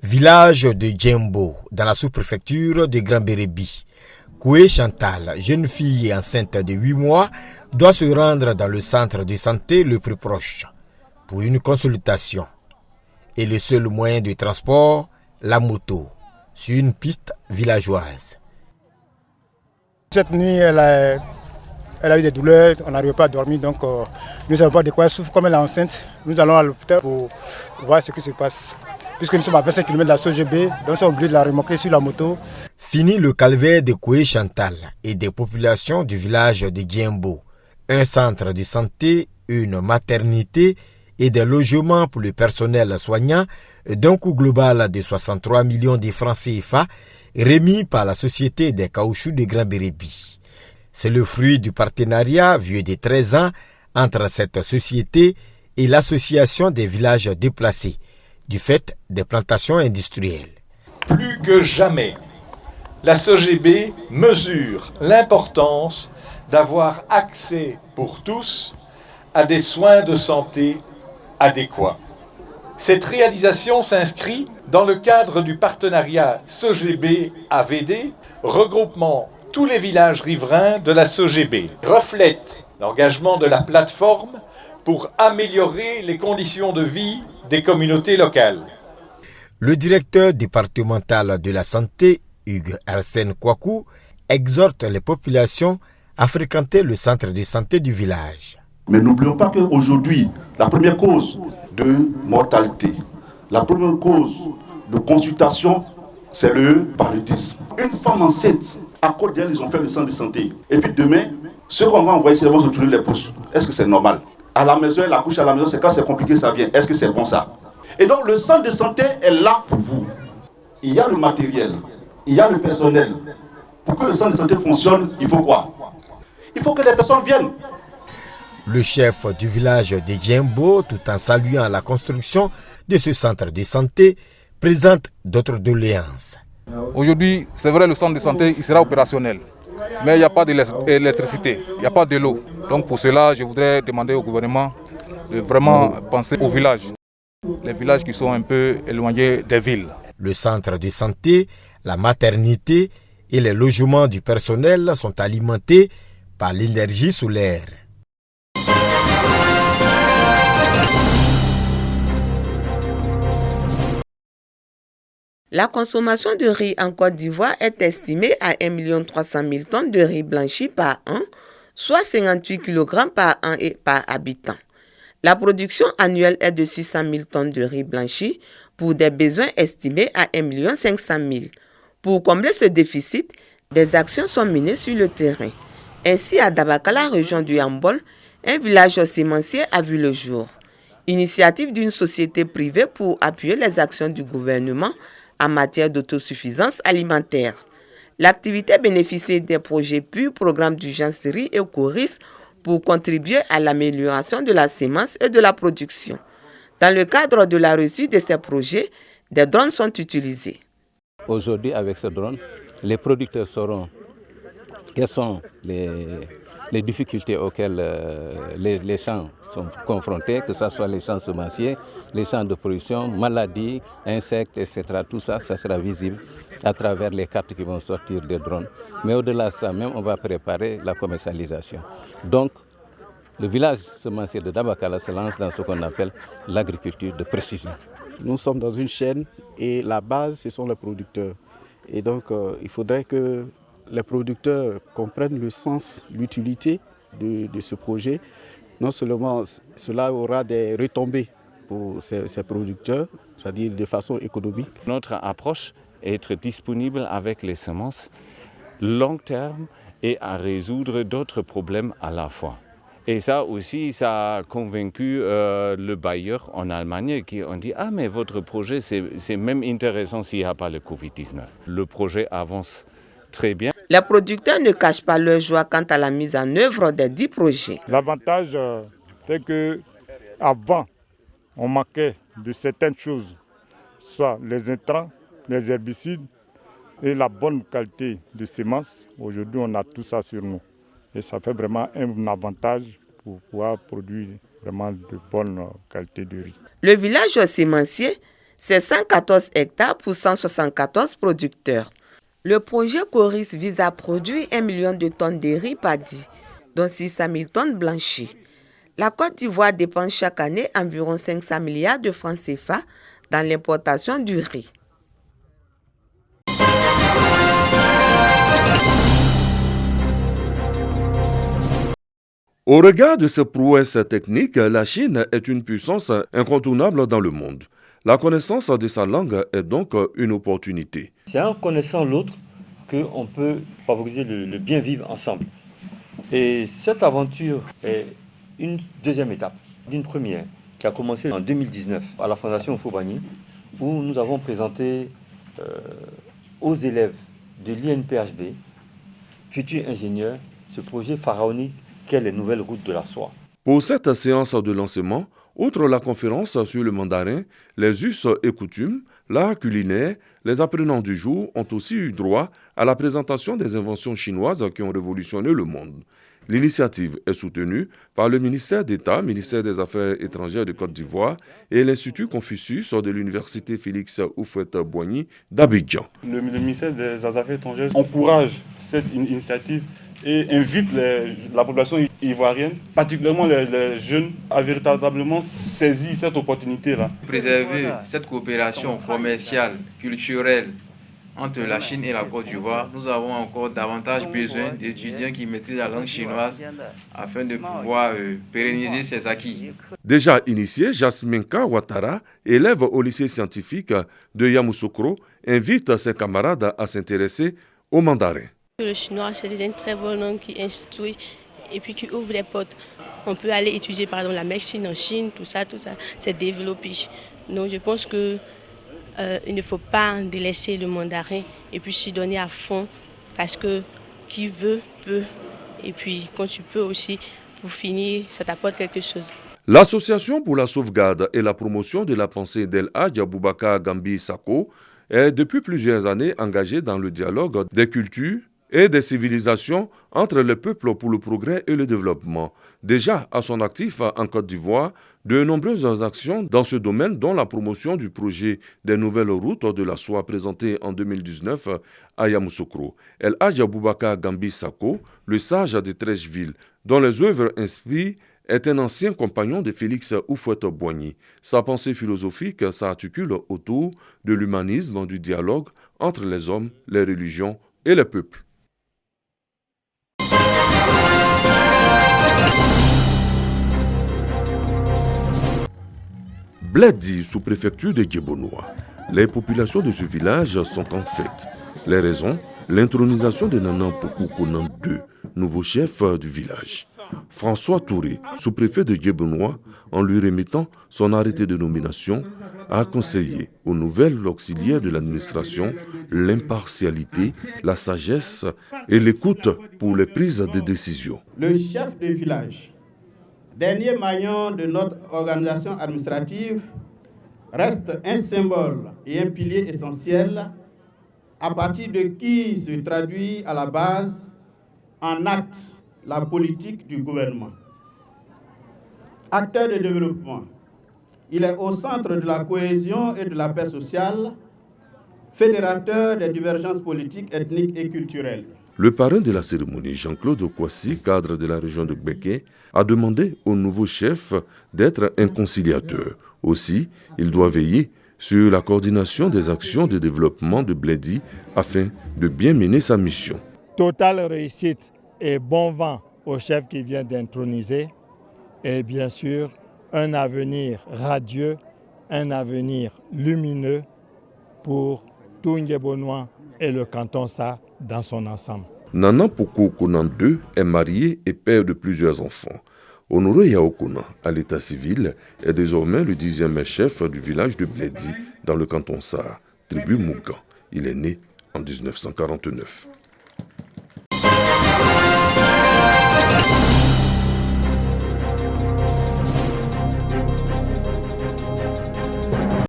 Village de Djembo, dans la sous-préfecture de Grand Bérébi. Koué Chantal, jeune fille enceinte de 8 mois, doit se rendre dans le centre de santé le plus proche pour une consultation. Et le seul moyen de transport, la moto, sur une piste villageoise. Cette nuit, elle a eu des douleurs, on n'arrive pas à dormir, donc nous ne savons pas de quoi elle souffre. Comme elle est enceinte, nous allons à l'hôpital pour voir ce qui se passe. Puisque nous sommes à 25 km de la SOGB, donc nous sommes obligés de la remorquer sur la moto. Fini le calvaire de Koué Chantal et des populations du village de Djembo. Un centre de santé, une maternité et des logements pour le personnel soignant d'un coût global de 63 millions de francs CFA remis par la Société des caoutchoucs de Grand Bérébi. C'est le fruit du partenariat vieux de 13 ans entre cette société et l'Association des villages déplacés, du fait des plantations industrielles. Plus que jamais, la SOGB mesure l'importance d'avoir accès pour tous à des soins de santé adéquats. Cette réalisation s'inscrit dans le cadre du partenariat SOGB-AVD, regroupement tous les villages riverains de la SOGB, reflète l'engagement de la plateforme pour améliorer les conditions de vie des communautés locales. Le directeur départemental de la santé, Hugues Arsène Kouakou, exhorte les populations à fréquenter le centre de santé du village. Mais n'oublions pas qu'aujourd'hui, la première cause de mortalité, la première cause de consultation, c'est le paludisme. Une femme enceinte, à côté d'elle, ils ont fait le centre de santé. Et puis demain, ceux qu'on va envoyer, c'est vont se tourner les pouces. Est-ce que c'est normal? À la maison, elle accouche à la maison, c'est quand c'est compliqué, ça vient. Est-ce que c'est bon ça? Et donc le centre de santé est là pour vous. Il y a le matériel, il y a le personnel. Pour que le centre de santé fonctionne, il faut quoi? Il faut que les personnes viennent. Le chef du village de Djembo, tout en saluant la construction de ce centre de santé, présente d'autres doléances. Aujourd'hui, c'est vrai, le centre de santé il sera opérationnel, mais il n'y a pas d'électricité, il n'y a pas de l'eau. Donc pour cela, je voudrais demander au gouvernement de vraiment penser aux villages, les villages qui sont un peu éloignés des villes. Le centre de santé, la maternité et les logements du personnel sont alimentés par l'énergie solaire. La consommation de riz en Côte d'Ivoire est estimée à 1 300 000 tonnes de riz blanchi par an, soit 58 kg par an et par habitant. La production annuelle est de 600 000 tonnes de riz blanchi pour des besoins estimés à 1 500 000. Pour combler ce déficit, des actions sont menées sur le terrain. Ainsi, à Dabakala, région du Yambol, un village sémencier a vu le jour. Initiative d'une société privée pour appuyer les actions du gouvernement en matière d'autosuffisance alimentaire. L'activité bénéficie des projets PUR, programme d'urgence riz et Coris, pour contribuer à l'amélioration de la sémence et de la production. Dans le cadre de la reçue de ces projets, des drones sont utilisés. Aujourd'hui, avec ce drone, les producteurs sauront quelles sont les difficultés auxquelles les champs sont confrontés, que ce soit les champs semenciers, les champs de production, maladies, insectes, etc. Tout ça, ça sera visible à travers les cartes qui vont sortir des drones. Mais au-delà de ça, même on va préparer la commercialisation. Donc, le village semencier de Dabakala se lance dans ce qu'on appelle l'agriculture de précision. Nous sommes dans une chaîne et la base, ce sont les producteurs. Et donc, il faudrait que les producteurs comprennent le sens, l'utilité de ce projet. Non seulement cela aura des retombées pour ces producteurs, c'est-à-dire de façon économique. Notre approche est être disponible avec les semences long terme et à résoudre d'autres problèmes à la fois. Et ça aussi, ça a convaincu le bailleur en Allemagne qui ont dit « Ah, mais votre projet, c'est même intéressant s'il n'y a pas le Covid-19 ». Le projet avance très bien. Les producteurs ne cachent pas leur joie quant à la mise en œuvre des 10 projets. L'avantage, c'est qu'avant, on manquait de certaines choses, soit les intrants, les herbicides et la bonne qualité de semences. Aujourd'hui, on a tout ça sur nous. Et ça fait vraiment un avantage pour pouvoir produire vraiment de bonne qualité de riz. Le village sémencier C'est 114 hectares pour 174 producteurs. Le projet Coris vise à produire 1 million de tonnes de riz paddy, dont 600 000 tonnes blanchies. La Côte d'Ivoire dépense chaque année environ 500 milliards de francs CFA dans l'importation du riz. Au regard de ses prouesses techniques, la Chine est une puissance incontournable dans le monde. La connaissance de sa langue est donc une opportunité. C'est en connaissant l'autre qu'on peut favoriser le bien vivre ensemble. Et cette aventure est une deuxième étape d'une première qui a commencé en 2019 à la Fondation Houphouët-Boigny, où nous avons présenté aux élèves de l'INPHB, futurs ingénieurs, ce projet pharaonique qu'est les nouvelles routes de la soie. Pour cette séance de lancement, outre la conférence sur le mandarin, les us et coutumes, l'art culinaire, les apprenants du jour ont aussi eu droit à la présentation des inventions chinoises qui ont révolutionné le monde. L'initiative est soutenue par le ministère d'État, ministère des Affaires étrangères de Côte d'Ivoire et l'Institut Confucius de l'Université Félix Houphouët-Boigny d'Abidjan. Le ministère des Affaires étrangères encourage cette initiative et invite la population ivoirienne, particulièrement les jeunes, à véritablement saisir cette opportunité-là. Préserver cette coopération commerciale, culturelle entre la Chine et la Côte d'Ivoire, nous avons encore davantage besoin d'étudiants qui maîtrisent la langue chinoise afin de pouvoir pérenniser ces acquis. Déjà initié, Jasminka Ouattara, élève au lycée scientifique de Yamoussoukro, invite ses camarades à s'intéresser au mandarin. Le chinois, c'est déjà une très bonne langue qui instruit et puis qui ouvre les portes. On peut aller étudier par exemple la médecine en Chine, tout ça, c'est développé. Donc je pense que il ne faut pas délaisser le mandarin et puis s'y donner à fond parce que qui veut, peut. Et puis quand tu peux aussi, pour finir, ça t'apporte quelque chose. L'Association pour la sauvegarde et la promotion de la pensée d'El Hadj Boubacar Gambi Sako est depuis plusieurs années engagée dans le dialogue des cultures et des civilisations entre les peuples pour le progrès et le développement. Déjà à son actif en Côte d'Ivoire, de nombreuses actions dans ce domaine, dont la promotion du projet des nouvelles routes de la soie présenté en 2019 à Yamoussoukro. El Hadj Boubacar Gambi Sako, le sage de Trècheville, dont les œuvres inspirent, est un ancien compagnon de Félix Houphouët-Boigny. Sa pensée philosophique s'articule autour de l'humanisme, du dialogue entre les hommes, les religions et les peuples. Bledi, sous-préfecture de Djebonoa. Les populations de ce village sont en fête. Les raisons, l'intronisation de Nana Pokou Konan II, nouveau chef du village. François Touré, sous-préfet de Djebonoa, en lui remettant son arrêté de nomination, a conseillé aux nouvelles auxiliaires de l'administration l'impartialité, la sagesse et l'écoute pour les prises de décision. Le chef de village, dernier maillon de notre organisation administrative, reste un symbole et un pilier essentiel à partir de qui se traduit à la base en acte la politique du gouvernement. Acteur de développement, il est au centre de la cohésion et de la paix sociale, fédérateur des divergences politiques, ethniques et culturelles. Le parrain de la cérémonie, Jean-Claude Kwasi, cadre de la région de Gbeke, a demandé au nouveau chef d'être un conciliateur. Aussi, il doit veiller sur la coordination des actions de développement de Bledi afin de bien mener sa mission. Totale réussite et bon vent au chef qui vient d'introniser et bien sûr un avenir radieux, un avenir lumineux pour tout Djebonoa et le canton Sa dans son ensemble. Nana Pokou Konan II est marié et père de plusieurs enfants. Honoré Yaokona, à l'état civil, est désormais le 10e chef du village de Bledi dans le canton Sa, tribu Mouka. Il est né en 1949.